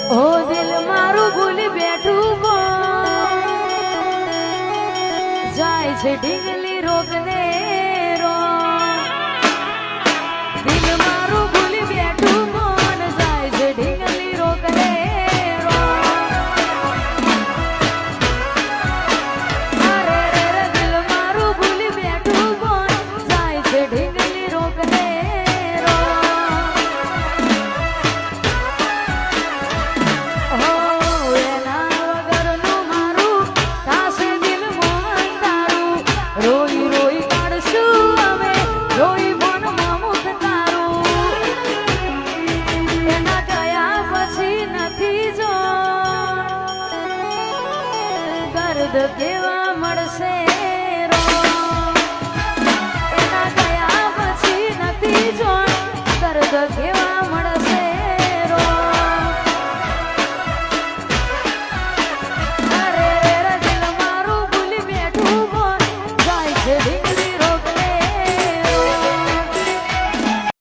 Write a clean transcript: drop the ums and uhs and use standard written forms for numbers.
ઓ દિલ મારું ભૂલી બેઠું જાય છે ઢીંગલી રોગને રો દિલ મારું ભૂલી બેઠું મન જાય છે ઢીંગલી રોગને રો અરે રે દિલ મારું ભૂલી બેઠું મન જાય છે ઢીંગલી રોગને રો રોઈ રોઈ કાઢશું અમે રોઈ મનમાં મુખ તારું એના ગયા પછી નથી જો દર્દ કેવા મળશે